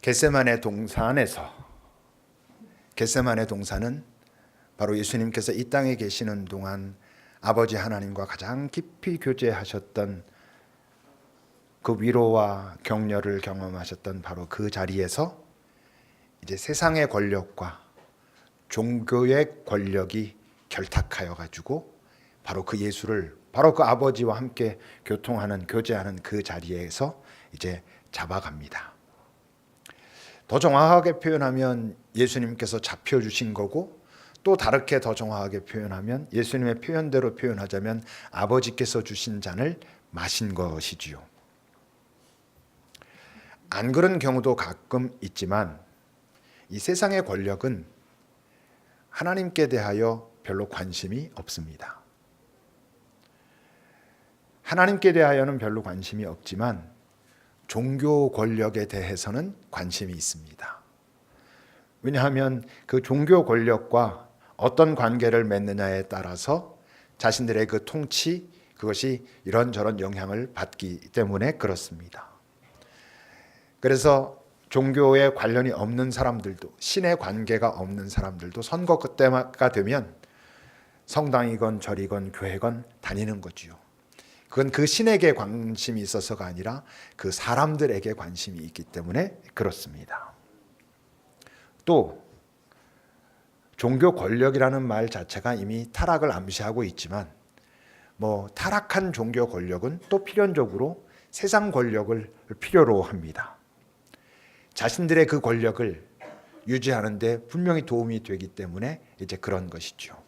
겟세마네 동산에서, 겟세마네 동산은 바로 예수님께서 이 땅에 계시는 동안 아버지 하나님과 가장 깊이 교제하셨던 그 위로와 격려를 경험하셨던 바로 그 자리에서 이제 세상의 권력과 종교의 권력이 결탁하여 가지고 바로 그 예수를 바로 그 아버지와 함께 교통하는, 교제하는 그 자리에서 이제 잡아갑니다. 더 정확하게 표현하면 예수님께서 잡혀주신 거고, 또 다르게 더 정확하게 표현하면 예수님의 표현대로 표현하자면 아버지께서 주신 잔을 마신 것이지요. 안 그런 경우도 가끔 있지만 이 세상의 권력은 하나님께 대하여 별로 관심이 없습니다. 하나님께 대하여는 별로 관심이 없지만 종교 권력에 대해서는 관심이 있습니다. 왜냐하면 그 종교 권력과 어떤 관계를 맺느냐에 따라서 자신들의 그 통치, 그것이 이런저런 영향을 받기 때문에 그렇습니다. 그래서 종교에 관련이 없는 사람들도, 신의 관계가 없는 사람들도 선거 그때가 되면 성당이건 절이건 교회건 다니는 거지요. 그건 그 신에게 관심이 있어서가 아니라 그 사람들에게 관심이 있기 때문에 그렇습니다. 또 종교 권력이라는 말 자체가 이미 타락을 암시하고 있지만 타락한 종교 권력은 또 필연적으로 세상 권력을 필요로 합니다. 자신들의 그 권력을 유지하는 데 분명히 도움이 되기 때문에 이제 그런 것이죠.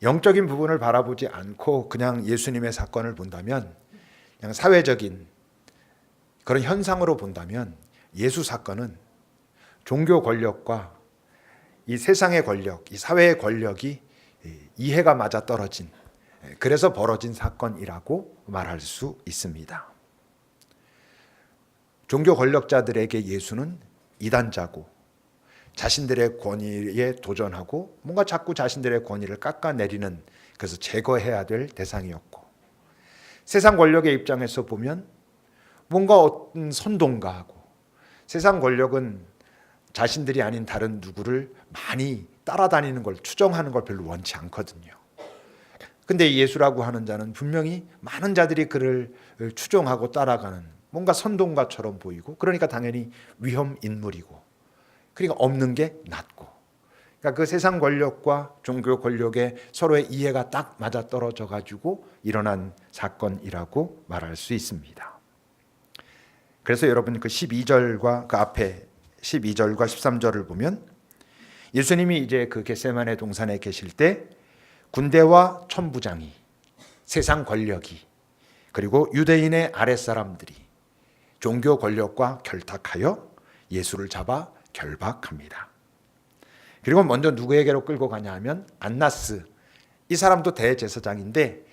영적인 부분을 바라보지 않고 그냥 예수님의 사건을 본다면, 그냥 사회적인 그런 현상으로 본다면 예수 사건은 종교 권력과 이 세상의 권력, 이 사회의 권력이 이해가 맞아떨어진, 그래서 벌어진 사건이라고 말할 수 있습니다. 종교 권력자들에게 예수는 이단자고 자신들의 권위에 도전하고 뭔가 자꾸 자신들의 권위를 깎아내리는, 그래서 제거해야 될 대상이었고, 세상 권력의 입장에서 보면 뭔가 어떤 선동가하고, 세상 권력은 자신들이 아닌 다른 누구를 많이 따라다니는 걸, 추종하는 걸 별로 원치 않거든요. 근데 예수라고 하는 자는 분명히 많은 자들이 그를 추종하고 따라가는 뭔가 선동가처럼 보이고, 그러니까 당연히 위험 인물이고, 그러니까 없는 게 낫고, 그러니까 그 세상 권력과 종교 권력의 서로의 이해가 딱 맞아떨어져 가지고 일어난 사건이라고 말할 수 있습니다. 그래서 여러분 그 12절과 그 앞에 12절과 13절을 보면 예수님이 이제 그 겟세마네 동산에 계실 때 군대와 천부장이, 세상 권력이, 그리고 유대인의 아랫사람들이 종교 권력과 결탁하여 예수를 잡아 결박합니다. 그리고 먼저 누구에게로 끌고 가냐 하면 안나스, 이 사람도 대제사장인데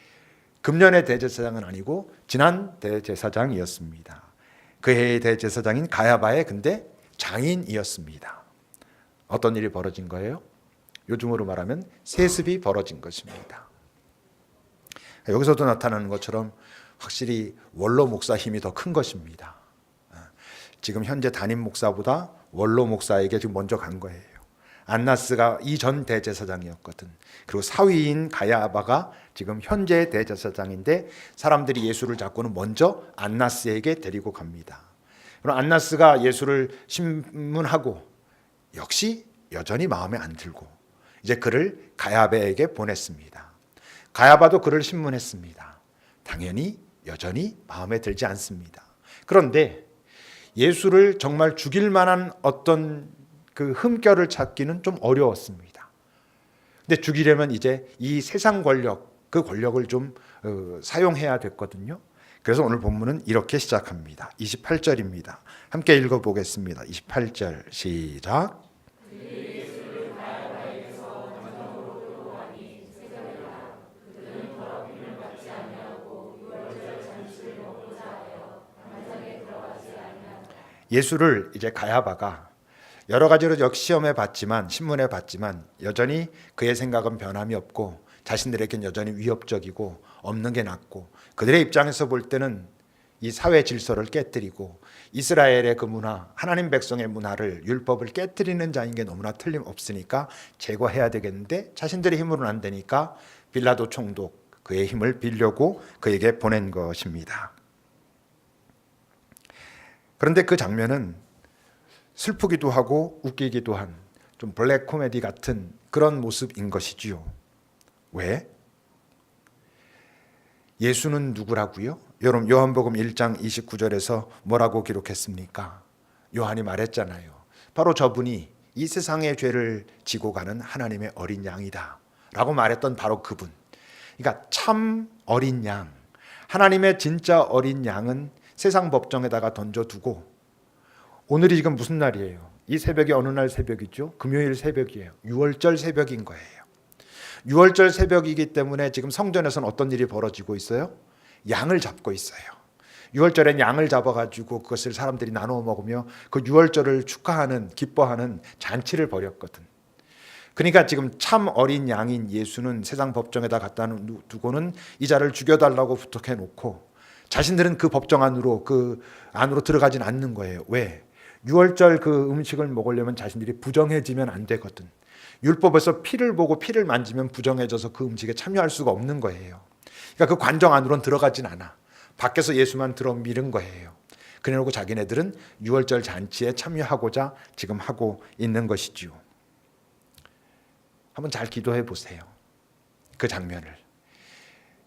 금년의 대제사장은 아니고 지난 대제사장이었습니다. 그 해의 대제사장인 가야바의 근데 장인이었습니다. 어떤 일이 벌어진 거예요? 요즘으로 말하면 세습이 벌어진 것입니다. 여기서도 나타나는 것처럼 확실히 원로 목사 힘이 더 큰 것입니다. 지금 현재 담임 목사보다 원로 목사에게 지금 먼저 간 거예요. 안나스가 이전 대제사장이었거든. 그리고 사위인 가야바가 지금 현재 대제사장인데 사람들이 예수를 잡고는 먼저 안나스에게 데리고 갑니다. 그럼 안나스가 예수를 신문하고 역시 여전히 마음에 안 들고 이제 그를 가야바에게 보냈습니다. 가야바도 그를 신문했습니다. 당연히 여전히 마음에 들지 않습니다. 그런데 예수를 정말 죽일 만한 어떤 그 흠결을 찾기는 좀 어려웠습니다. 근데 죽이려면 이제 이 세상 권력, 그 권력을 좀 사용해야 됐거든요. 그래서 오늘 본문은 이렇게 시작합니다. 28절입니다. 함께 읽어보겠습니다. 28절 시작. 예수를 이제 가야바가 여러 가지로 역시험해 봤지만, 신문해 봤지만 여전히 그의 생각은 변함이 없고 자신들에겐 여전히 위협적이고 없는 게 낫고, 그들의 입장에서 볼 때는 이 사회 질서를 깨뜨리고 이스라엘의 그 문화, 하나님 백성의 문화를, 율법을 깨뜨리는 자인 게 너무나 틀림없으니까 제거해야 되겠는데 자신들의 힘으로는 안 되니까 빌라도 총독, 그의 힘을 빌려고 그에게 보낸 것입니다. 그런데 그 장면은 슬프기도 하고 웃기기도 한 좀 블랙 코미디 같은 그런 모습인 것이지요. 왜? 예수는 누구라고요? 여러분 요한복음 1장 29절에서 뭐라고 기록했습니까? 요한이 말했잖아요. 바로 저분이 이 세상의 죄를 지고 가는 하나님의 어린 양이다 라고 말했던 바로 그분. 그러니까 참 어린 양, 하나님의 진짜 어린 양은 세상 법정에다가 던져두고, 오늘이 지금 무슨 날이에요? 이 새벽이 어느 날 새벽이죠? 금요일 새벽이에요. 유월절 새벽인 거예요. 유월절 새벽이기 때문에 지금 성전에서는 어떤 일이 벌어지고 있어요? 양을 잡고 있어요. 유월절엔 양을 잡아가지고 그것을 사람들이 나누어 먹으며 그 유월절을 축하하는, 기뻐하는 잔치를 벌였거든. 그러니까 지금 참 어린 양인 예수는 세상 법정에다 갖다 두고는 이 자를 죽여달라고 부탁해 놓고 자신들은 그 법정 안으로, 그 안으로 들어가진 않는 거예요. 왜? 유월절 그 음식을 먹으려면 자신들이 부정해지면 안 되거든. 율법에서 피를 보고 피를 만지면 부정해져서 그 음식에 참여할 수가 없는 거예요. 그러니까 그 관정 안으로는 들어가진 않아. 밖에서 예수만 들어 미는 거예요. 그래놓고 자기네들은 유월절 잔치에 참여하고자 지금 하고 있는 것이지요. 한번 잘 기도해 보세요. 그 장면을.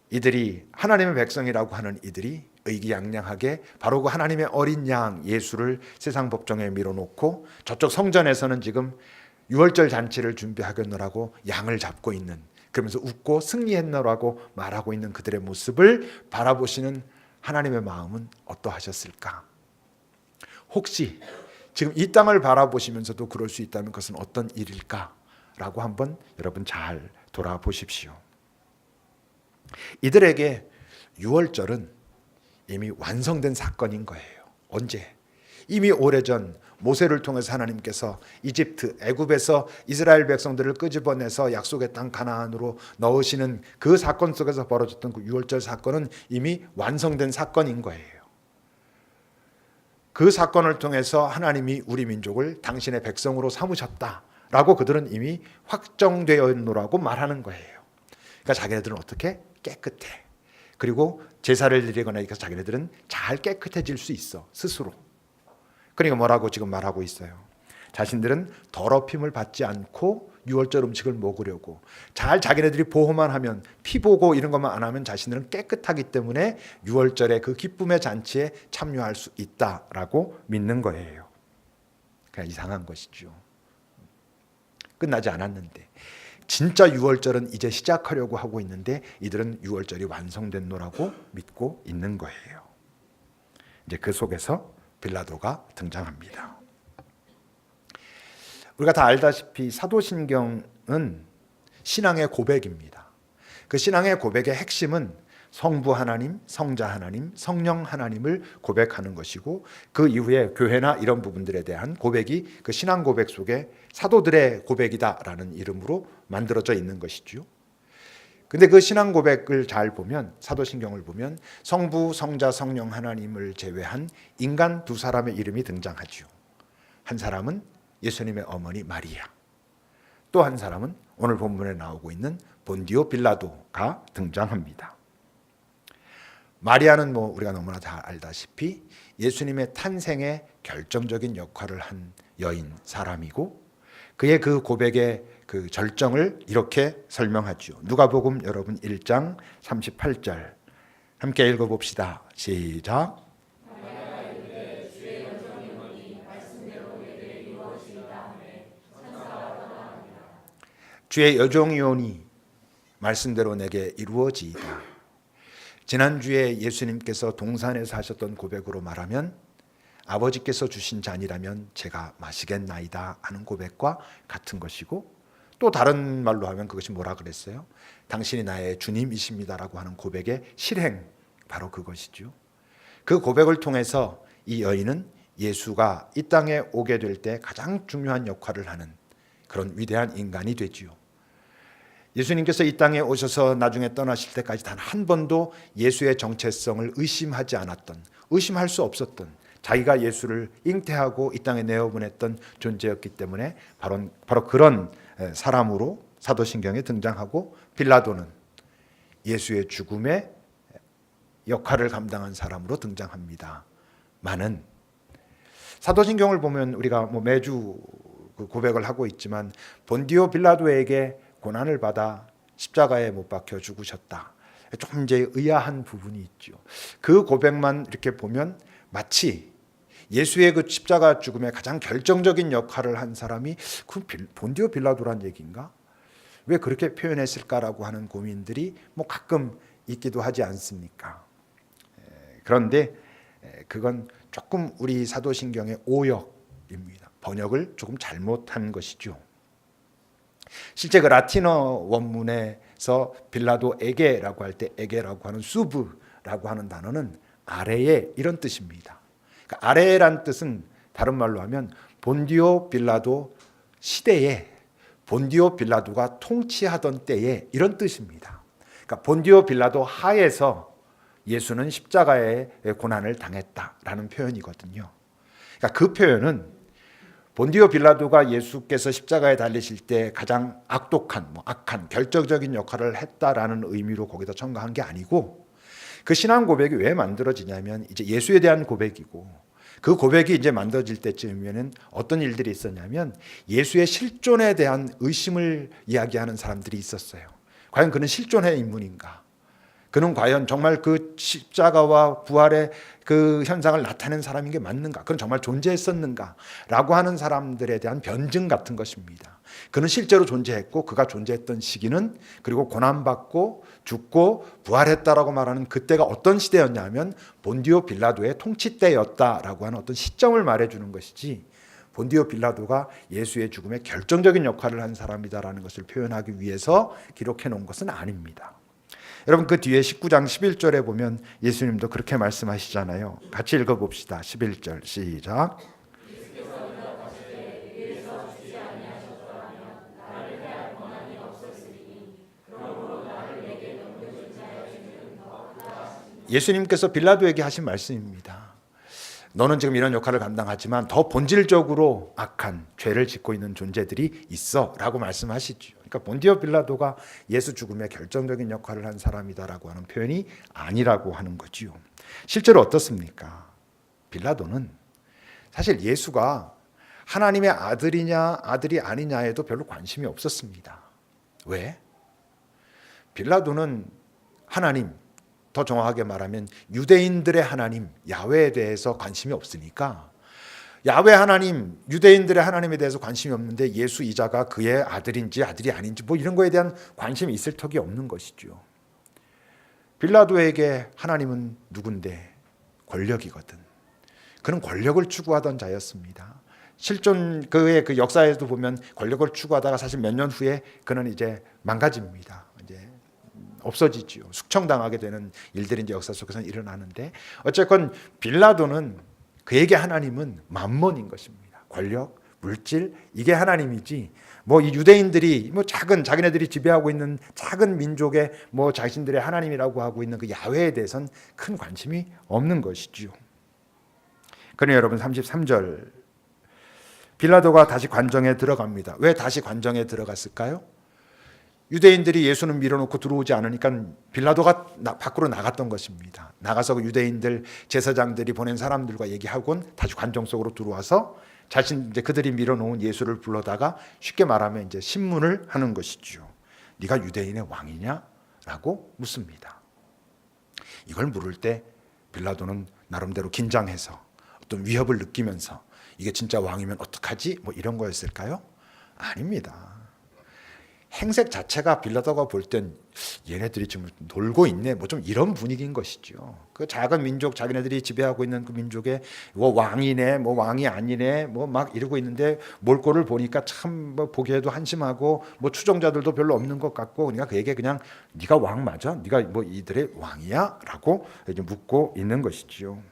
이들이 하나님의 백성이라고 하는 이들이 의기양양하게 바로 그 하나님의 어린 양 예수를 세상 법정에 밀어놓고 저쪽 성전에서는 지금 유월절 잔치를 준비하겠노라고 양을 잡고 있는, 그러면서 웃고 승리했노라고 말하고 있는 그들의 모습을 바라보시는 하나님의 마음은 어떠하셨을까? 혹시 지금 이 땅을 바라보시면서도 그럴 수 있다면 그것은 어떤 일일까? 라고 한번 여러분 잘 돌아보십시오. 이들에게 유월절은 이미 완성된 사건인 거예요. 언제? 이미 오래전 모세를 통해서 하나님께서 이집트, 애굽에서 이스라엘 백성들을 끄집어내서 약속의 땅 가나안으로 넣으시는 그 사건 속에서 벌어졌던 그 유월절 사건은 이미 완성된 사건인 거예요. 그 사건을 통해서 하나님이 우리 민족을 당신의 백성으로 삼으셨다라고 그들은 이미 확정되어 있노라고 말하는 거예요. 그러니까 자기네들은 어떻게? 깨끗해. 그리고 제사를 드리거나 해서 자기네들은 잘 깨끗해질 수 있어, 스스로. 그러니까 뭐라고 지금 말하고 있어요? 자신들은 더럽힘을 받지 않고 유월절 음식을 먹으려고, 잘 자기네들이 보호만 하면, 피 보고 이런 것만 안 하면 자신들은 깨끗하기 때문에 유월절의 그 기쁨의 잔치에 참여할 수 있다라고 믿는 거예요. 그냥 이상한 것이죠. 끝나지 않았는데 진짜 유월절은 이제 시작하려고 하고 있는데 이들은 유월절이 완성됐노라고 믿고 있는 거예요. 이제 그 속에서 빌라도가 등장합니다. 우리가 다 알다시피 사도신경은 신앙의 고백입니다. 그 신앙의 고백의 핵심은 성부 하나님, 성자 하나님, 성령 하나님을 고백하는 것이고, 그 이후에 교회나 이런 부분들에 대한 고백이 그 신앙 고백 속에 사도들의 고백이다라는 이름으로 만들어져 있는 것이죠. 근데 그 신앙 고백을 잘 보면, 사도신경을 보면 성부, 성자, 성령 하나님을 제외한 인간 두 사람의 이름이 등장하죠. 한 사람은 예수님의 어머니 마리아, 또 한 사람은 오늘 본문에 나오고 있는 본디오 빌라도가 등장합니다. 마리아는 우리가 너무나 다 알다시피 예수님의 탄생에 결정적인 역할을 한 여인 사람이고, 그의 그 고백의 그 절정을 이렇게 설명하죠. 누가복음 여러분 1장 38절 함께 읽어봅시다. 시작. 주의 여종이오니 말씀대로 내게 이루어지이다. 지난주에 예수님께서 동산에서 하셨던 고백으로 말하면 아버지께서 주신 잔이라면 제가 마시겠나이다 하는 고백과 같은 것이고, 또 다른 말로 하면 그것이 뭐라 그랬어요? 당신이 나의 주님이십니다라고 하는 고백의 실행, 바로 그것이죠. 그 고백을 통해서 이 여인은 예수가 이 땅에 오게 될 때 가장 중요한 역할을 하는 그런 위대한 인간이 되지요. 예수님께서 이 땅에 오셔서 나중에 떠나실 때까지 단 한 번도 예수의 정체성을 의심하지 않았던, 의심할 수 없었던, 자기가 예수를 잉태하고 이 땅에 내어보냈던 존재였기 때문에 바로 그런 사람으로 사도신경에 등장하고, 빌라도는 예수의 죽음의 역할을 감당한 사람으로 등장합니다. 많은 사도신경을 보면 우리가 매주 그 고백을 하고 있지만, 본디오 빌라도에게 고난을 받아 십자가에 못 박혀 죽으셨다. 좀 이제 의아한 부분이 있죠. 그 고백만 이렇게 보면 마치 예수의 그 십자가 죽음에 가장 결정적인 역할을 한 사람이 그 본디오 빌라도란 얘기인가? 왜 그렇게 표현했을까라고 하는 고민들이 가끔 있기도 하지 않습니까? 그런데 그건 조금 우리 사도신경의 오역입니다. 번역을 조금 잘못한 것이죠. 실제 그 라틴어 원문에서 빌라도에게라고 할 때 에게라고 하는 수브라고 하는 단어는 아래에 이런 뜻입니다. 그러니까 아래란 뜻은 다른 말로 하면 본디오 빌라도 시대에 본디오 빌라도가 통치하던 때에 이런 뜻입니다. 그러니까 본디오 빌라도 하에서 예수는 십자가의 고난을 당했다라는 표현이거든요. 그러니까 그 표현은 본디오 빌라도가 예수께서 십자가에 달리실 때 가장 악독한, 악한, 결정적인 역할을 했다라는 의미로 거기다 첨가한 게 아니고, 그 신앙 고백이 왜 만들어지냐면 이제 예수에 대한 고백이고, 그 고백이 이제 만들어질 때쯤이면은 어떤 일들이 있었냐면 예수의 실존에 대한 의심을 이야기하는 사람들이 있었어요. 과연 그는 실존의 인물인가? 그는 과연 정말 그 십자가와 부활의 그 현상을 나타낸 사람인 게 맞는가? 그는 정말 존재했었는가? 라고 하는 사람들에 대한 변증 같은 것입니다. 그는 실제로 존재했고, 그가 존재했던 시기는, 그리고 고난받고 죽고 부활했다라고 말하는 그때가 어떤 시대였냐면 본디오 빌라도의 통치 때였다라고 하는 어떤 시점을 말해주는 것이지, 본디오 빌라도가 예수의 죽음에 결정적인 역할을 한 사람이다라는 것을 표현하기 위해서 기록해 놓은 것은 아닙니다. 여러분, 그 뒤에 19장 11절에 보면 예수님도 그렇게 말씀하시잖아요. 같이 읽어봅시다. 11절 시작. 예수님께서 빌라도에게 하신 말씀입니다. 너는 지금 이런 역할을 감당하지만 더 본질적으로 악한 죄를 짓고 있는 존재들이 있어 라고 말씀하시죠. 그러니까 본디오 빌라도가 예수 죽음에 결정적인 역할을 한 사람이다라고 하는 표현이 아니라고 하는 거지요. 실제로 어떻습니까? 빌라도는 사실 예수가 하나님의 아들이냐 아들이 아니냐에도 별로 관심이 없었습니다. 왜? 빌라도는 하나님, 더 정확하게 말하면 유대인들의 하나님 야훼에 대해서 관심이 없으니까, 야훼 하나님, 유대인들의 하나님에 대해서 관심이 없는데 예수 이자가 그의 아들인지 아들이 아닌지 이런 거에 대한 관심이 있을 턱이 없는 것이죠. 빌라도에게 하나님은 누군데? 권력이거든. 그는 권력을 추구하던 자였습니다. 실존 그의 그 역사에도 보면 권력을 추구하다가 사실 몇 년 후에 그는 이제 망가집니다. 이제 없어지지요. 숙청당하게 되는 일들이 이제 역사 속에서는 일어나는데, 어쨌건 빌라도는 그에게 하나님은 만몬인 것입니다. 권력, 물질, 이게 하나님이지 이 유대인들이 작은 자기네들이 지배하고 있는 작은 민족의 자신들의 하나님이라고 하고 있는 그 야훼에 대해서는 큰 관심이 없는 것이지요. 그러니 여러분 33절, 빌라도가 다시 관정에 들어갑니다. 왜 다시 관정에 들어갔을까요? 유대인들이 예수는 밀어놓고 들어오지 않으니까 빌라도가 밖으로 나갔던 것입니다. 나가서 그 유대인들 제사장들이 보낸 사람들과 얘기하곤 다시 관정 속으로 들어와서 이제 그들이 밀어놓은 예수를 불러다가 쉽게 말하면 이제 신문을 하는 것이죠. 네가 유대인의 왕이냐?라고 묻습니다. 이걸 물을 때 빌라도는 나름대로 긴장해서 어떤 위협을 느끼면서 이게 진짜 왕이면 어떡하지? 이런 거였을까요? 아닙니다. 행색 자체가 빌라도가 볼 땐 얘네들이 지금 놀고 있네, 좀 이런 분위기인 것이죠. 그 작은 민족, 자기네들이 지배하고 있는 그 민족의 왕이네, 왕이 아니네, 막 이러고 있는데 몰골을 보니까 참 보기에도 한심하고 추종자들도 별로 없는 것 같고, 그러니까 그에게 그냥 네가 왕 맞아? 네가 이들의 왕이야? 라고 이제 묻고 있는 것이지요.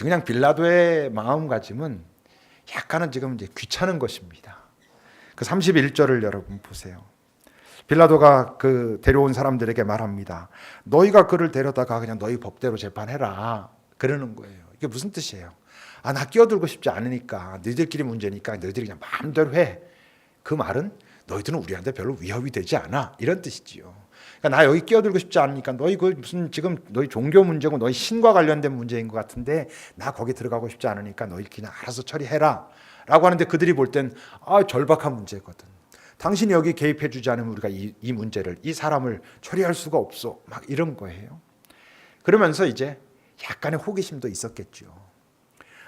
그냥 빌라도의 마음가짐은 약간은 지금 이제 귀찮은 것입니다. 그 31절을 여러분 보세요. 빌라도가 그 데려온 사람들에게 말합니다. 너희가 그를 데려다가 그냥 너희 법대로 재판해라. 그러는 거예요. 이게 무슨 뜻이에요? 나 끼어들고 싶지 않으니까, 너희들끼리 문제니까 너희들이 그냥 마음대로 해. 그 말은 너희들은 우리한테 별로 위협이 되지 않아. 이런 뜻이지요. 그러니까 나 여기 끼어들고 싶지 않으니까 너희 그 무슨 지금 너희 종교 문제고 너희 신과 관련된 문제인 것 같은데 나 거기 들어가고 싶지 않으니까 너희 그냥 알아서 처리해라. 라고 하는데 그들이 볼 땐 절박한 문제거든. 당신이 여기 개입해주지 않으면 우리가 이 문제를, 이 사람을 처리할 수가 없어. 막 이런 거예요. 그러면서 이제 약간의 호기심도 있었겠죠.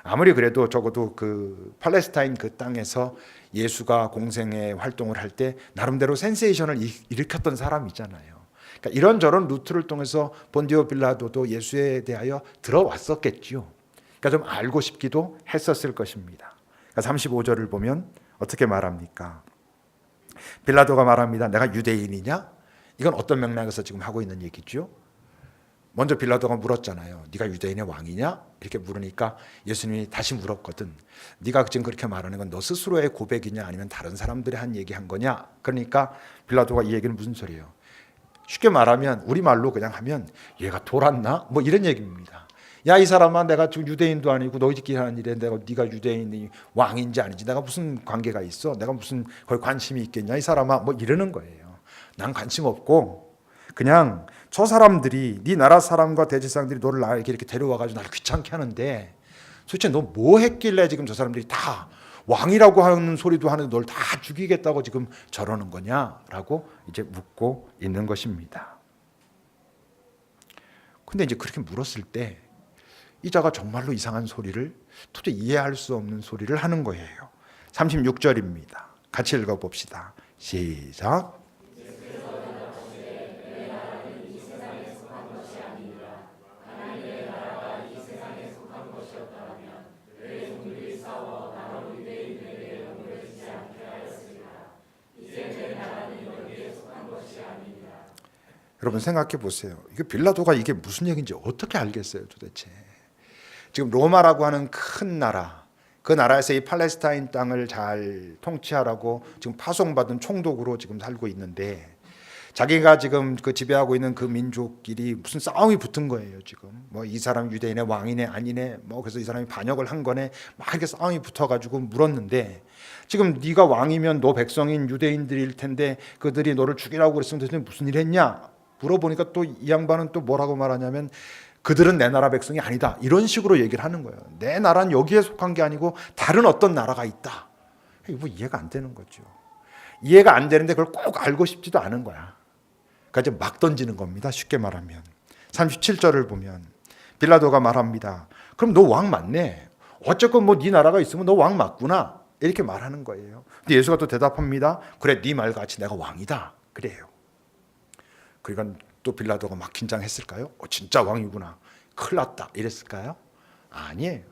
아무리 그래도 적어도 그 팔레스타인 그 땅에서 예수가 공생의 활동을 할 때 나름대로 센세이션을 일으켰던 사람이잖아요. 그러니까 이런저런 루트를 통해서 본디오 빌라도도 예수에 대하여 들어왔었겠죠. 그러니까 좀 알고 싶기도 했었을 것입니다. 그러니까 35절을 보면 어떻게 말합니까? 빌라도가 말합니다. 내가 유대인이냐? 이건 어떤 맥락에서 지금 하고 있는 얘기죠? 먼저 빌라도가 물었잖아요. 네가 유대인의 왕이냐? 이렇게 물으니까 예수님이 다시 물었거든. 네가 지금 그렇게 말하는 건 너 스스로의 고백이냐 아니면 다른 사람들이 한 얘기한 거냐? 그러니까 빌라도가 이 얘기는 무슨 소리예요? 쉽게 말하면 우리말로 그냥 하면 얘가 돌았나? 뭐 이런 얘기입니다. 야, 이 사람아, 내가 지금 유대인도 아니고 너희들끼리 하는 일에 네가 유대인이 왕인지 아닌지 내가 무슨 관계가 있어? 내가 무슨 거기 관심이 있겠냐? 이 사람아, 뭐 이러는 거예요. 난 관심 없고 그냥 저 사람들이 네 나라 사람과 대제사장들이 너를 나에게 이렇게 데려와가지고 나를 귀찮게 하는데 도대체 너 뭐 했길래 지금 저 사람들이 다 왕이라고 하는 소리도 하는데 널 다 죽이겠다고 지금 저러는 거냐라고 이제 묻고 있는 것입니다. 근데 이제 그렇게 물었을 때 이자가 정말로 이상한 소리를, 도저히 이해할 수 없는 소리를 하는 거예요. 36절입니다. 같이 읽어봅시다. 시작. 여러분 생각해 보세요. 이게 빌라도가 이게 무슨 얘기인지 어떻게 알겠어요, 도대체? 지금 로마라고 하는 큰 나라, 그 나라에서 이 팔레스타인 땅을 잘 통치하라고 지금 파송받은 총독으로 지금 살고 있는데 자기가 지금 그 지배하고 있는 그 민족끼리 무슨 싸움이 붙은 거예요, 지금. 뭐 이 사람 유대인의 왕이네 아니네, 뭐 그래서 이 사람이 반역을 한 거네, 막 이렇게 싸움이 붙어가지고 물었는데 지금 네가 왕이면 너 백성인 유대인들일 텐데 그들이 너를 죽이라고 그랬으면 도대체 무슨 일 했냐? 물어보니까 또 이 양반은 또 뭐라고 말하냐면 그들은 내 나라 백성이 아니다. 이런 식으로 얘기를 하는 거예요. 내 나라는 여기에 속한 게 아니고 다른 어떤 나라가 있다. 이거 뭐 이해가 안 되는 거죠. 이해가 안 되는데 그걸 꼭 알고 싶지도 않은 거야. 그러니까 이제 막 던지는 겁니다. 쉽게 말하면. 37절을 보면 빌라도가 말합니다. 그럼 너 왕 맞네. 어쨌건 뭐 네 나라가 있으면 너 왕 맞구나. 이렇게 말하는 거예요. 근데 예수가 또 대답합니다. 그래, 네 말같이 내가 왕이다. 그래요. 그러니까 또 빌라도가 막 긴장했을까요? 진짜 왕이구나. 큰일 났다. 이랬을까요? 아니에요.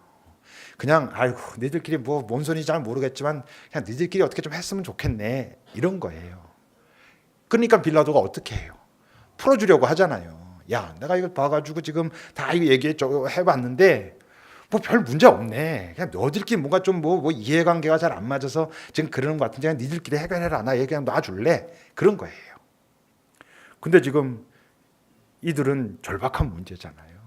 그냥 아이고 너희들끼리 뭐 뭔 소리인지 잘 모르겠지만 그냥 너희들끼리 어떻게 좀 했으면 좋겠네. 이런 거예요. 그러니까 빌라도가 어떻게 해요? 풀어주려고 하잖아요. 야, 내가 이걸 봐가지고 지금 다 이거 해봤는데 뭐 별 문제 없네. 그냥 너희들끼리 뭔가 좀 뭐 이해관계가 잘 안 맞아서 지금 그러는 것 같은데 그냥 너희들끼리 해결해라. 나 얘기 그냥 놔줄래. 그런 거예요. 근데 지금 이들은 절박한 문제잖아요.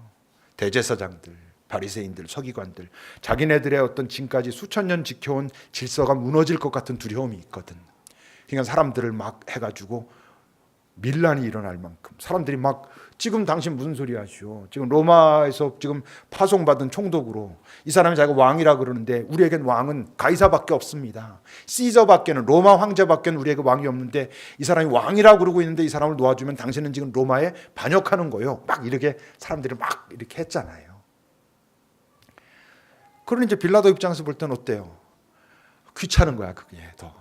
대제사장들, 바리새인들, 서기관들, 자기네들의 어떤 지금까지 수천 년 지켜온 질서가 무너질 것 같은 두려움이 있거든. 그러니까 사람들을 막 해가지고 밀란이 일어날 만큼 사람들이 막 지금 당신 무슨 소리 하시오? 지금 로마에서 지금 파송받은 총독으로 이 사람이 자기가 왕이라 그러는데 우리에겐 왕은 가이사밖에 없습니다. 시저밖에는 로마 황제밖에는 우리에게 왕이 없는데 이 사람이 왕이라고 그러고 있는데 이 사람을 놓아주면 당신은 지금 로마에 반역하는 거예요. 막 이렇게 사람들이 막 이렇게 했잖아요. 그러니 이제 빌라도 입장에서 볼 때는 어때요? 귀찮은 거야 그게 더.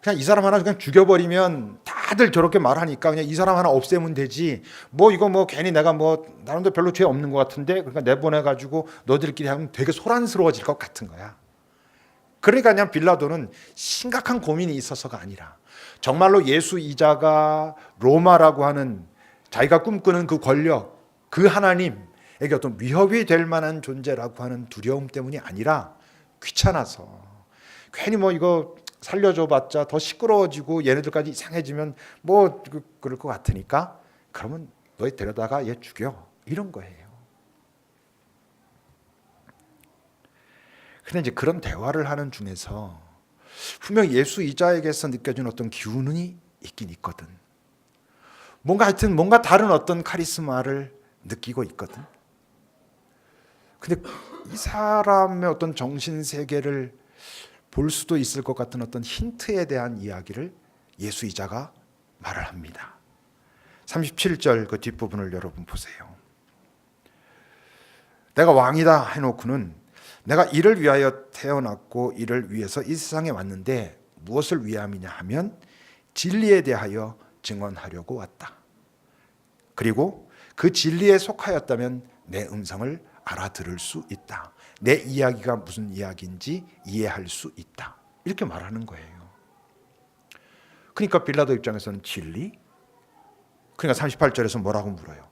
그냥 이 사람 하나 그냥 죽여버리면 다들 저렇게 말하니까 그냥 이 사람 하나 없애면 되지. 뭐 이거 뭐 괜히 내가 뭐 나름대로 별로 죄 없는 것 같은데 그러니까 내보내가지고 너희들끼리 하면 되게 소란스러워질 것 같은 거야. 그러니까 그냥 빌라도는 심각한 고민이 있어서가 아니라 정말로 예수 이자가 로마라고 하는 자기가 꿈꾸는 그 권력, 그 하나님에게 어떤 위협이 될 만한 존재라고 하는 두려움 때문이 아니라 귀찮아서 괜히 뭐 이거 살려줘봤자 더 시끄러워지고 얘네들까지 이상해지면 뭐 그럴 것 같으니까 그러면 너희 데려다가 얘 죽여, 이런 거예요. 근데 이제 그런 대화를 하는 중에서 분명 예수 이자에게서 느껴지는 어떤 기운이 있긴 있거든. 뭔가 다른 어떤 카리스마를 느끼고 있거든. 근데 이 사람의 어떤 정신 세계를 볼 수도 있을 것 같은 어떤 힌트에 대한 이야기를 예수 이자가 말을 합니다. 37절 그 뒷부분을 여러분 보세요. 내가 왕이다 해놓고는 내가 이를 위하여 태어났고 이를 위해서 이 세상에 왔는데 무엇을 위함이냐 하면 진리에 대하여 증언하려고 왔다. 그리고 그 진리에 속하였다면 내 음성을 알아들을 수 있다. 내 이야기가 무슨 이야기인지 이해할 수 있다. 이렇게 말하는 거예요. 그러니까 빌라도 입장에서는 진리? 그러니까 38절에서 뭐라고 물어요?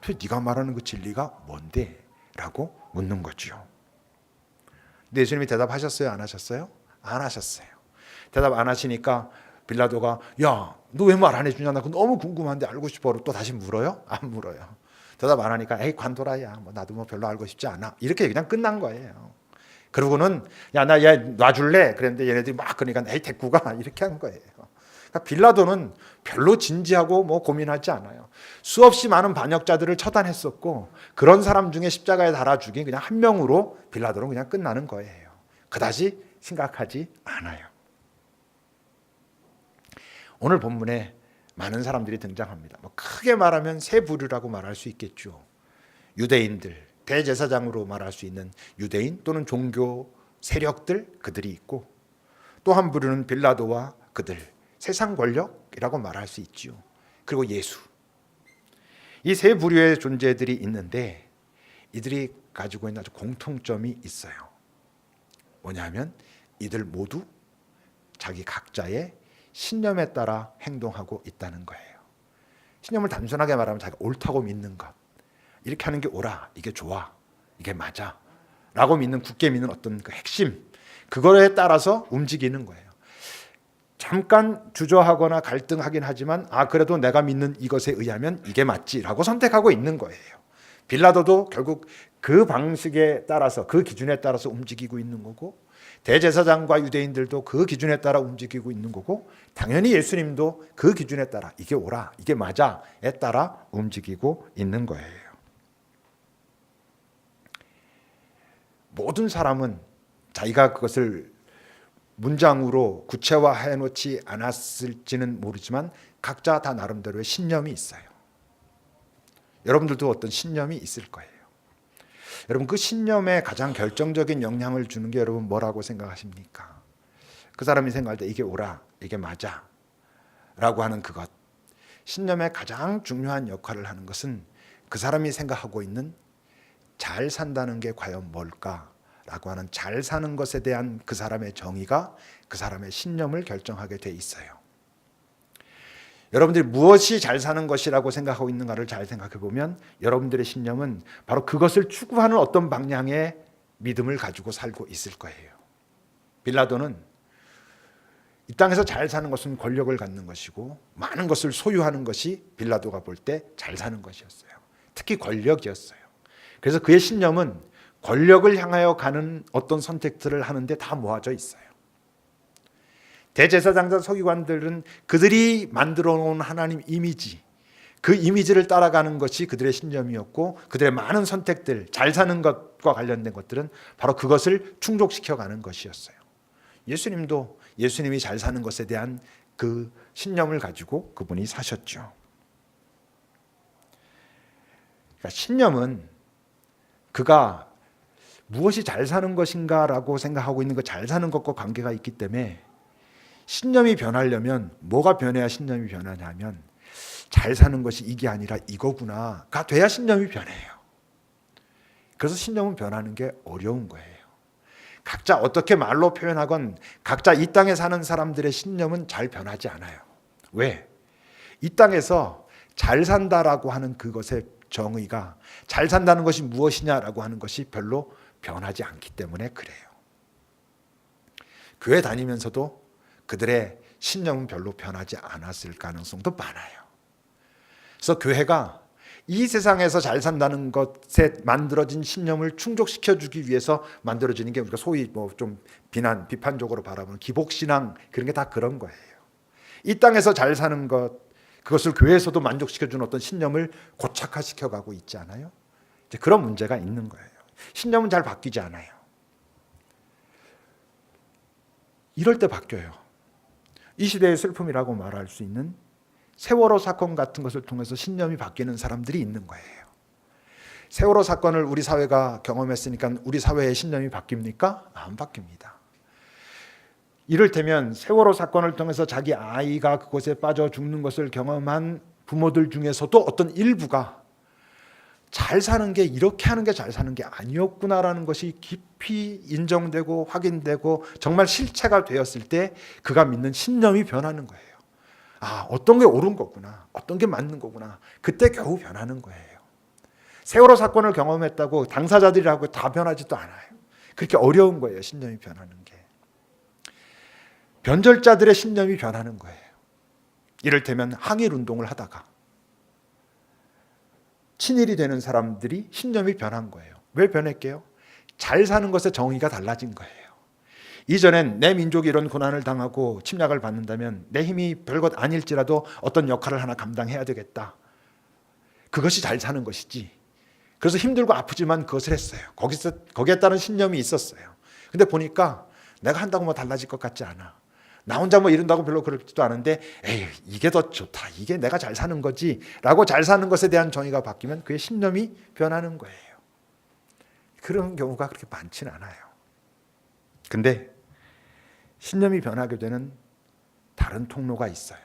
도대체 네가 말하는 그 진리가 뭔데? 라고 묻는 거죠. 근데 예수님이 대답하셨어요? 안 하셨어요? 안 하셨어요. 대답 안 하시니까 빌라도가 야, 너 왜 말 안 해주냐? 나 너무 궁금한데 알고 싶어. 또 다시 물어요? 안 물어요. 대답 안 하니까 에이 관둬라야, 뭐 나도 뭐 별로 알고 싶지 않아. 이렇게 그냥 끝난 거예요. 그러고는 야, 나 얘 놔줄래? 그랬는데 얘네들이 막 그러니까 에이 데리고 가, 이렇게 한 거예요. 그러니까 빌라도는 별로 진지하고 뭐 고민하지 않아요. 수없이 많은 반역자들을 처단했었고 그런 사람 중에 십자가에 달아 죽인 그냥 한 명으로 빌라도는 그냥 끝나는 거예요. 그다지 심각하지 않아요. 오늘 본문에 많은 사람들이 등장합니다. 뭐 크게 말하면 세 부류라고 말할 수 있겠죠. 유대인들, 대제사장으로 말할 수 있는 유대인 또는 종교 세력들, 그들이 있고 또 한 부류는 빌라도와 그들, 세상 권력이라고 말할 수 있죠. 그리고 예수. 이 세 부류의 존재들이 있는데 이들이 가지고 있는 아주 공통점이 있어요. 뭐냐면 이들 모두 자기 각자의 신념에 따라 행동하고 있다는 거예요. 신념을 단순하게 말하면 자기가 옳다고 믿는 것, 이렇게 하는 게 옳아, 이게 좋아, 이게 맞아 라고 믿는, 굳게 믿는 어떤 그 핵심, 그거에 따라서 움직이는 거예요. 잠깐 주저하거나 갈등하긴 하지만 그래도 내가 믿는 이것에 의하면 이게 맞지라고 선택하고 있는 거예요. 빌라도도 결국 그 방식에 따라서, 그 기준에 따라서 움직이고 있는 거고, 대제사장과 유대인들도 그 기준에 따라 움직이고 있는 거고, 당연히 예수님도 그 기준에 따라 이게 옳아, 이게 맞아에 따라 움직이고 있는 거예요. 모든 사람은 자기가 그것을 문장으로 구체화해 놓지 않았을지는 모르지만 각자 다 나름대로의 신념이 있어요. 여러분들도 어떤 신념이 있을 거예요. 여러분 그 신념에 가장 결정적인 영향을 주는 게 여러분 뭐라고 생각하십니까? 그 사람이 생각할 때 이게 옳아, 이게 맞아 라고 하는 그것, 신념의 가장 중요한 역할을 하는 것은 그 사람이 생각하고 있는 잘 산다는 게 과연 뭘까 라고 하는 잘 사는 것에 대한 그 사람의 정의가 그 사람의 신념을 결정하게 돼 있어요. 여러분들이 무엇이 잘 사는 것이라고 생각하고 있는가를 잘 생각해 보면 여러분들의 신념은 바로 그것을 추구하는 어떤 방향의 믿음을 가지고 살고 있을 거예요. 빌라도는 이 땅에서 잘 사는 것은 권력을 갖는 것이고 많은 것을 소유하는 것이 빌라도가 볼 때 잘 사는 것이었어요. 특히 권력이었어요. 그래서 그의 신념은 권력을 향하여 가는 어떤 선택들을 하는데 다 모아져 있어요. 대제사장자 서기관들은 그들이 만들어 놓은 하나님 이미지, 그 이미지를 따라가는 것이 그들의 신념이었고 그들의 많은 선택들, 잘 사는 것과 관련된 것들은 바로 그것을 충족시켜가는 것이었어요. 예수님도 예수님이 잘 사는 것에 대한 그 신념을 가지고 그분이 사셨죠. 그러니까 신념은 그가 무엇이 잘 사는 것인가라고 생각하고 있는 그 잘 사는 것과 관계가 있기 때문에 신념이 변하려면 뭐가 변해야 신념이 변하냐면 잘 사는 것이 이게 아니라 이거구나가 돼야 신념이 변해요. 그래서 신념은 변하는 게 어려운 거예요. 각자 어떻게 말로 표현하건 각자 이 땅에 사는 사람들의 신념은 잘 변하지 않아요. 왜? 이 땅에서 잘 산다라고 하는 그것의 정의가 잘 산다는 것이 무엇이냐라고 하는 것이 별로 변하지 않기 때문에 그래요. 교회 다니면서도 그들의 신념은 별로 변하지 않았을 가능성도 많아요. 그래서 교회가 이 세상에서 잘 산다는 것에 만들어진 신념을 충족시켜주기 위해서 만들어지는 게 우리가 소위 뭐 좀 비판적으로 바라보는 기복신앙, 그런 게 다 그런 거예요. 이 땅에서 잘 사는 것, 그것을 교회에서도 만족시켜주는 어떤 신념을 고착화시켜가고 있지 않아요? 이제 그런 문제가 있는 거예요. 신념은 잘 바뀌지 않아요. 이럴 때 바뀌어요. 이 시대의 슬픔이라고 말할 수 있는 세월호 사건 같은 것을 통해서 신념이 바뀌는 사람들이 있는 거예요. 세월호 사건을 우리 사회가 경험했으니까 우리 사회의 신념이 바뀝니까? 안 바뀝니다. 이를테면 세월호 사건을 통해서 자기 아이가 그곳에 빠져 죽는 것을 경험한 부모들 중에서도 어떤 일부가 잘 사는 게 이렇게 하는 게 잘 사는 게 아니었구나라는 것이 깊이 인정되고 확인되고 정말 실체가 되었을 때 그가 믿는 신념이 변하는 거예요. 아, 어떤 게 옳은 거구나, 어떤 게 맞는 거구나. 그때 겨우 변하는 거예요. 세월호 사건을 경험했다고 당사자들이라고 다 변하지도 않아요. 그렇게 어려운 거예요, 신념이 변하는 게. 변절자들의 신념이 변하는 거예요. 이를테면 항일운동을 하다가 친일이 되는 사람들이 신념이 변한 거예요. 왜 변했게요? 잘 사는 것의 정의가 달라진 거예요. 이전엔 내 민족이 이런 고난을 당하고 침략을 받는다면 내 힘이 별것 아닐지라도 어떤 역할을 하나 감당해야 되겠다. 그것이 잘 사는 것이지. 그래서 힘들고 아프지만 그것을 했어요. 거기에 따른 신념이 있었어요. 근데 보니까 내가 한다고 뭐 달라질 것 같지 않아. 나 혼자 뭐 이룬다고 별로 그렇지도 않은데 에이, 이게 더 좋다. 이게 내가 잘 사는 거지 라고 잘 사는 것에 대한 정의가 바뀌면 그의 신념이 변하는 거예요. 그런 경우가 그렇게 많지는 않아요. 근데 신념이 변하게 되는 다른 통로가 있어요.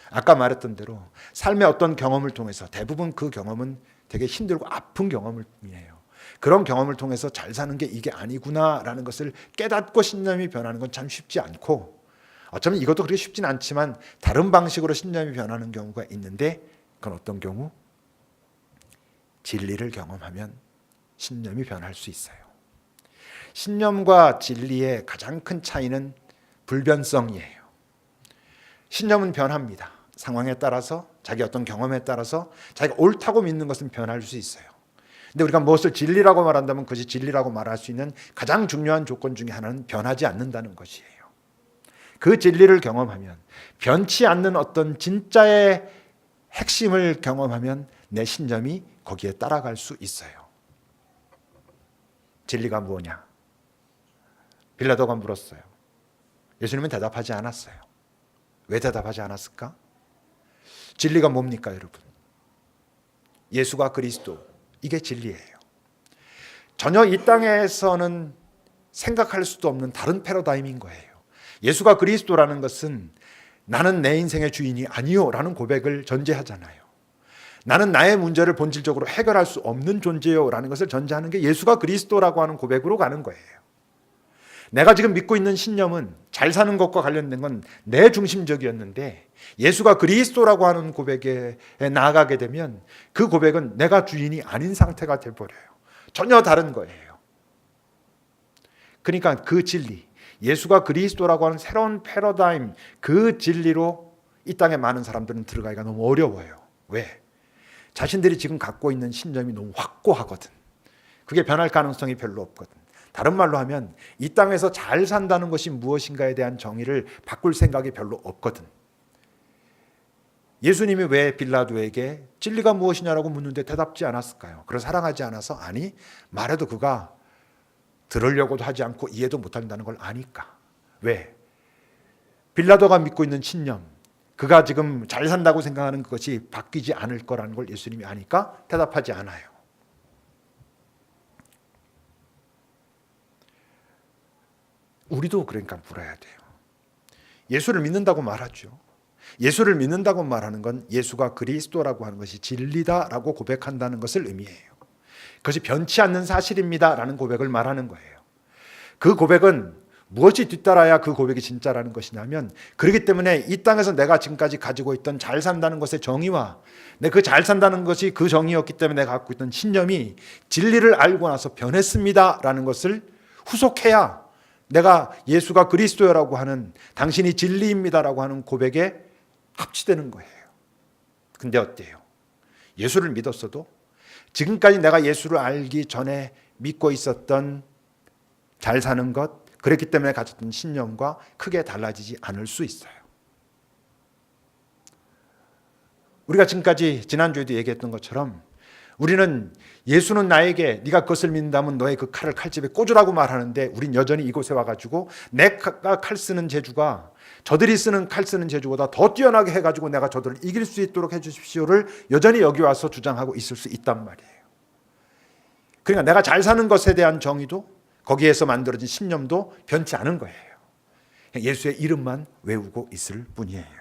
아까 말했던 대로 삶의 어떤 경험을 통해서, 대부분 그 경험은 되게 힘들고 아픈 경험이에요. 그런 경험을 통해서 잘 사는 게 이게 아니구나라는 것을 깨닫고 신념이 변하는 건 참 쉽지 않고, 어쩌면 이것도 그렇게 쉽진 않지만 다른 방식으로 신념이 변하는 경우가 있는데, 그건 어떤 경우? 진리를 경험하면 신념이 변할 수 있어요. 신념과 진리의 가장 큰 차이는 불변성이에요. 신념은 변합니다. 상황에 따라서, 자기 어떤 경험에 따라서 자기가 옳다고 믿는 것은 변할 수 있어요. 근데 우리가 무엇을 진리라고 말한다면 그것이 진리라고 말할 수 있는 가장 중요한 조건 중에 하나는 변하지 않는다는 것이에요. 그 진리를 경험하면, 변치 않는 어떤 진짜의 핵심을 경험하면 내 신념이 거기에 따라갈 수 있어요. 진리가 뭐냐? 빌라도가 물었어요. 예수님은 대답하지 않았어요. 왜 대답하지 않았을까? 진리가 뭡니까, 여러분? 예수가 그리스도, 이게 진리예요. 전혀 이 땅에서는 생각할 수도 없는 다른 패러다임인 거예요. 예수가 그리스도라는 것은 나는 내 인생의 주인이 아니요 라는 고백을 전제하잖아요. 나는 나의 문제를 본질적으로 해결할 수 없는 존재요 라는 것을 전제하는 게 예수가 그리스도라고 하는 고백으로 가는 거예요. 내가 지금 믿고 있는 신념은 잘 사는 것과 관련된 건 내 중심적이었는데, 예수가 그리스도라고 하는 고백에 나아가게 되면 그 고백은 내가 주인이 아닌 상태가 돼버려요. 전혀 다른 거예요. 그러니까 그 진리, 예수가 그리스도라고 하는 새로운 패러다임, 그 진리로 이 땅에 많은 사람들은 들어가기가 너무 어려워요. 왜? 자신들이 지금 갖고 있는 신념이 너무 확고하거든. 그게 변할 가능성이 별로 없거든. 다른 말로 하면 이 땅에서 잘 산다는 것이 무엇인가에 대한 정의를 바꿀 생각이 별로 없거든. 예수님이 왜 빌라도에게 진리가 무엇이냐라고 묻는데 대답지 않았을까요? 그걸 사랑하지 않아서? 아니, 말해도 그가 들으려고도 하지 않고 이해도 못한다는 걸 아니까. 왜? 빌라도가 믿고 있는 신념, 그가 지금 잘 산다고 생각하는 그것이 바뀌지 않을 거라는 걸 예수님이 아니까 대답하지 않아요. 우리도 그러니까 물어야 돼요. 예수를 믿는다고 말하죠. 예수를 믿는다고 말하는 건 예수가 그리스도라고 하는 것이 진리다라고 고백한다는 것을 의미해요. 그것이 변치 않는 사실입니다라는 고백을 말하는 거예요. 그 고백은 무엇이 뒤따라야 그 고백이 진짜라는 것이냐면, 그렇기 때문에 이 땅에서 내가 지금까지 가지고 있던 잘 산다는 것의 정의와 내 그 잘 산다는 것이 그 정의였기 때문에 내가 갖고 있던 신념이 진리를 알고 나서 변했습니다라는 것을 후속해야 내가 예수가 그리스도라고 하는, 당신이 진리입니다라고 하는 고백에 합치되는 거예요. 근데 어때요? 예수를 믿었어도 지금까지 내가 예수를 알기 전에 믿고 있었던 잘 사는 것, 그랬기 때문에 가졌던 신념과 크게 달라지지 않을 수 있어요. 우리가 지금까지 지난주에도 얘기했던 것처럼 우리는 예수는 나에게 네가 그것을 믿는다면 너의 그 칼을 칼집에 꽂으라고 말하는데, 우린 여전히 이곳에 와가지고 내가 칼 쓰는 재주가 저들이 쓰는 칼 쓰는 재주보다 더 뛰어나게 해가지고 내가 저들을 이길 수 있도록 해주십시오를 여전히 여기 와서 주장하고 있을 수 있단 말이에요. 그러니까 내가 잘 사는 것에 대한 정의도, 거기에서 만들어진 신념도 변치 않은 거예요. 예수의 이름만 외우고 있을 뿐이에요.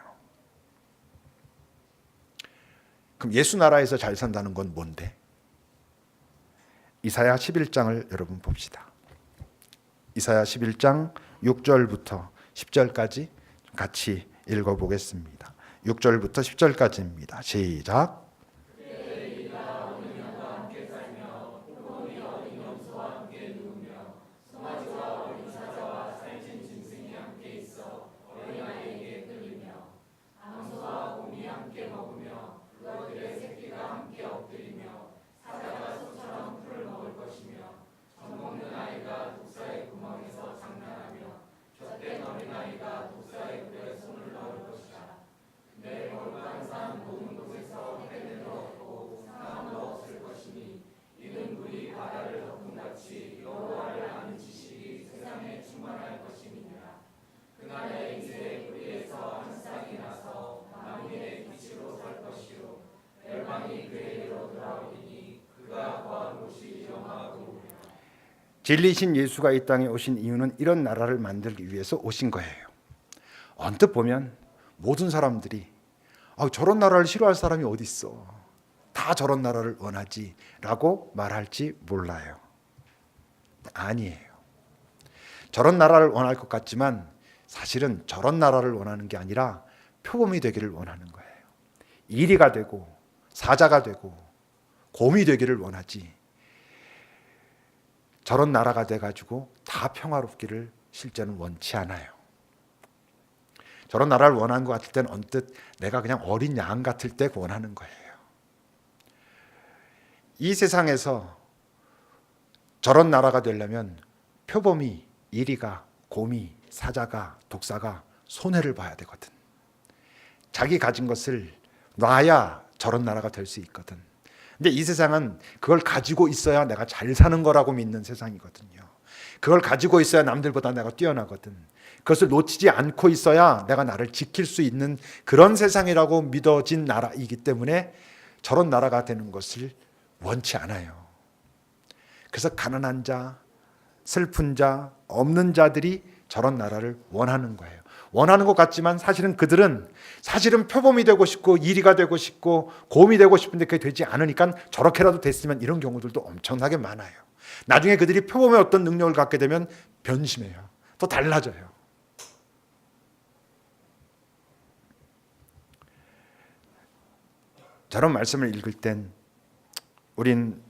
그럼 예수 나라에서 잘 산다는 건 뭔데? 이사야 11장을 여러분 봅시다. 이사야 11장 6절부터 10절까지 같이 읽어보겠습니다. 6절부터 10절까지입니다. 시작. 진리신 예수가 이 땅에 오신 이유는 이런 나라를 만들기 위해서 오신 거예요. 언뜻 보면 모든 사람들이 저런 나라를 싫어할 사람이 어디 있어, 다 저런 나라를 원하지 라고 말할지 몰라요. 아니에요. 저런 나라를 원할 것 같지만 사실은 저런 나라를 원하는 게 아니라 표범이 되기를 원하는 거예요. 이리가 되고 사자가 되고 곰이 되기를 원하지, 저런 나라가 돼가지고 다 평화롭기를 실제는 원치 않아요. 저런 나라를 원하는 것 같을 때는 언뜻 내가 그냥 어린 양 같을 때 원하는 거예요. 이 세상에서 저런 나라가 되려면 표범이, 이리가, 곰이, 사자가, 독사가 손해를 봐야 되거든. 자기 가진 것을 놔야 저런 나라가 될 수 있거든. 근데 이 세상은 그걸 가지고 있어야 내가 잘 사는 거라고 믿는 세상이거든요. 그걸 가지고 있어야 남들보다 내가 뛰어나거든. 그것을 놓치지 않고 있어야 내가 나를 지킬 수 있는 그런 세상이라고 믿어진 나라이기 때문에 저런 나라가 되는 것을 원치 않아요. 그래서 가난한 자, 슬픈 자, 없는 자들이 저런 나라를 원하는 거예요. 원하는 것 같지만 사실은 그들은 표범이 되고 싶고 이리가 되고 싶고 곰이 되고 싶은데 그게 되지 않으니까 저렇게라도 됐으면, 이런 경우들도 엄청나게 많아요. 나중에 그들이 표범의 어떤 능력을 갖게 되면 변심해요. 또 달라져요. 저런 말씀을 읽을 땐 우린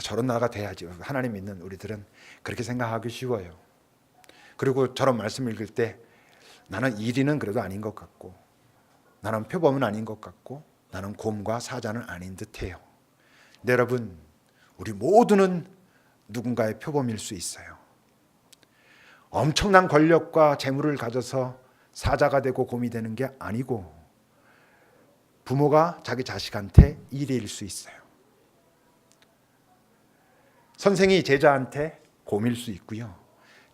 저런 나라가 돼야지, 하나님 믿는 우리들은 그렇게 생각하기 쉬워요. 그리고 저런 말씀을 읽을 때 나는 이리는 그래도 아닌 것 같고, 나는 표범은 아닌 것 같고, 나는 곰과 사자는 아닌 듯해요. 근데 여러분, 우리 모두는 누군가의 표범일 수 있어요. 엄청난 권력과 재물을 가져서 사자가 되고 곰이 되는 게 아니고, 부모가 자기 자식한테 이리일 수 있어요. 선생이 제자한테 곰일 수 있고요.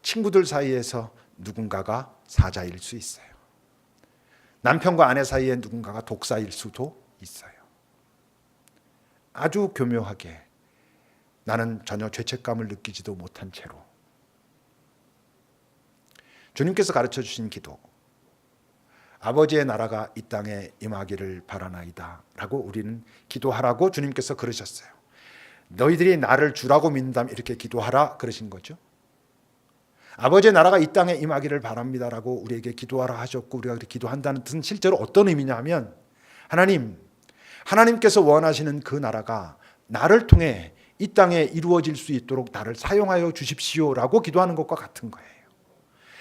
친구들 사이에서 누군가가 사자일 수 있어요. 남편과 아내 사이에 누군가가 독사일 수도 있어요. 아주 교묘하게 나는 전혀 죄책감을 느끼지도 못한 채로 주님께서 가르쳐 주신 기도, 아버지의 나라가 이 땅에 임하기를 바라나이다 라고 우리는 기도하라고 주님께서 그러셨어요. 너희들이 나를 주라고 믿는다면 이렇게 기도하라 그러신 거죠. 아버지의 나라가 이 땅에 임하기를 바랍니다라고 우리에게 기도하라 하셨고, 우리가 그렇게 기도한다는 뜻은 실제로 어떤 의미냐 하면, 하나님께서 원하시는 그 나라가 나를 통해 이 땅에 이루어질 수 있도록 나를 사용하여 주십시오라고 기도하는 것과 같은 거예요.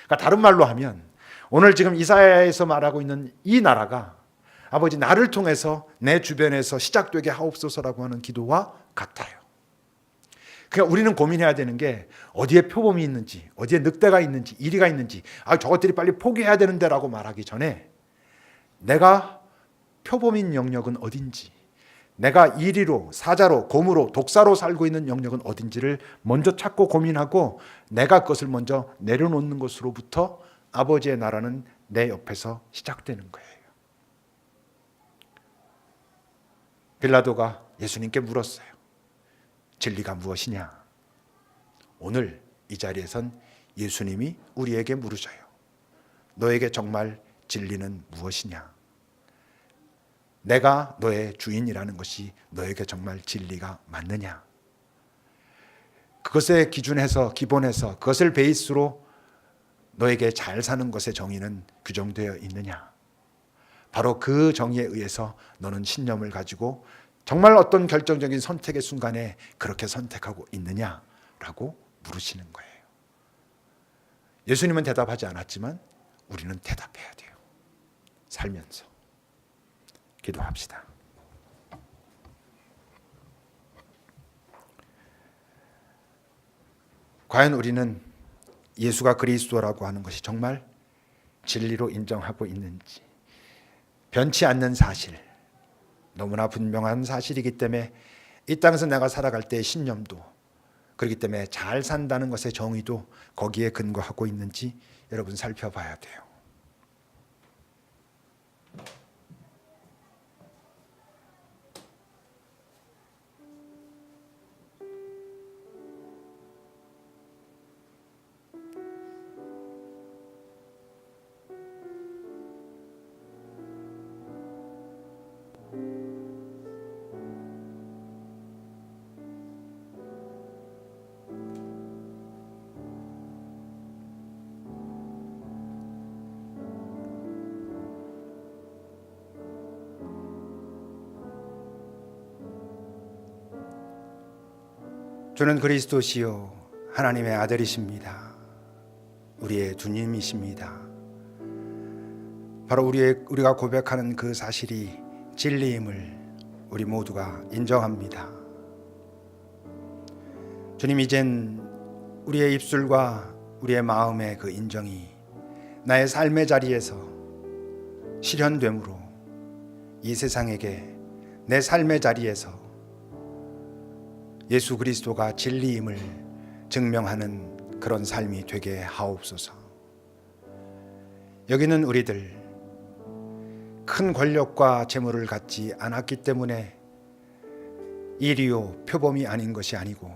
그러니까 다른 말로 하면 오늘 지금 이사야에서 말하고 있는 이 나라가 아버지 나를 통해서 내 주변에서 시작되게 하옵소서라고 하는 기도와 같아요. 그러니까 우리는 고민해야 되는 게 어디에 표범이 있는지, 어디에 늑대가 있는지, 이리가 있는지, 저것들이 빨리 포기해야 되는데라고 말하기 전에 내가 표범인 영역은 어딘지, 내가 이리로, 사자로, 곰으로, 독사로 살고 있는 영역은 어딘지를 먼저 찾고 고민하고 내가 그것을 먼저 내려놓는 것으로부터 아버지의 나라는 내 옆에서 시작되는 거예요. 빌라도가 예수님께 물었어요. 진리가 무엇이냐? 오늘 이 자리에선 예수님이 우리에게 물으셔요. 너에게 정말 진리는 무엇이냐? 내가 너의 주인이라는 것이 너에게 정말 진리가 맞느냐? 그것에 기준해서 기본해서 그것을 베이스로 너에게 잘 사는 것의 정의는 규정되어 있느냐? 바로 그 정의에 의해서 너는 신념을 가지고 정말 어떤 결정적인 선택의 순간에 그렇게 선택하고 있느냐라고 물으시는 거예요. 예수님은 대답하지 않았지만 우리는 대답해야 돼요. 살면서. 기도합시다. 과연 우리는 예수가 그리스도라고 하는 것이 정말 진리로 인정하고 있는지, 변치 않는 사실, 너무나 분명한 사실이기 때문에 이 땅에서 내가 살아갈 때의 신념도, 그렇기 때문에 잘 산다는 것의 정의도 거기에 근거하고 있는지 여러분 살펴봐야 돼요. 주는 그리스도시요 하나님의 아들이십니다. 우리의 주님이십니다. 바로 우리가 고백하는 그 사실이 진리임을 우리 모두가 인정합니다. 주님, 이젠 우리의 입술과 우리의 마음의 그 인정이 나의 삶의 자리에서 실현됨으로 이 세상에게 내 삶의 자리에서 예수 그리스도가 진리임을 증명하는 그런 삶이 되게 하옵소서. 여기는 우리들 큰 권력과 재물을 갖지 않았기 때문에 일이요 표범이 아닌 것이 아니고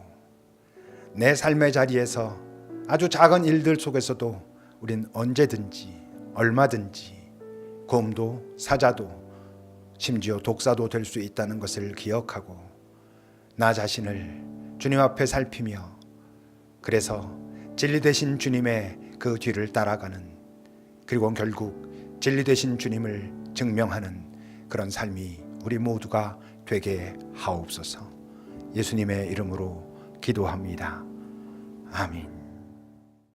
내 삶의 자리에서 아주 작은 일들 속에서도 우린 언제든지 얼마든지 곰도 사자도 심지어 독사도 될 수 있다는 것을 기억하고 나 자신을 주님 앞에 살피며 그래서 진리 되신 주님의 그 뒤를 따라가는, 그리고 결국 진리 되신 주님을 증명하는 그런 삶이 우리 모두가 되게 하옵소서. 예수님의 이름으로 기도합니다. 아멘.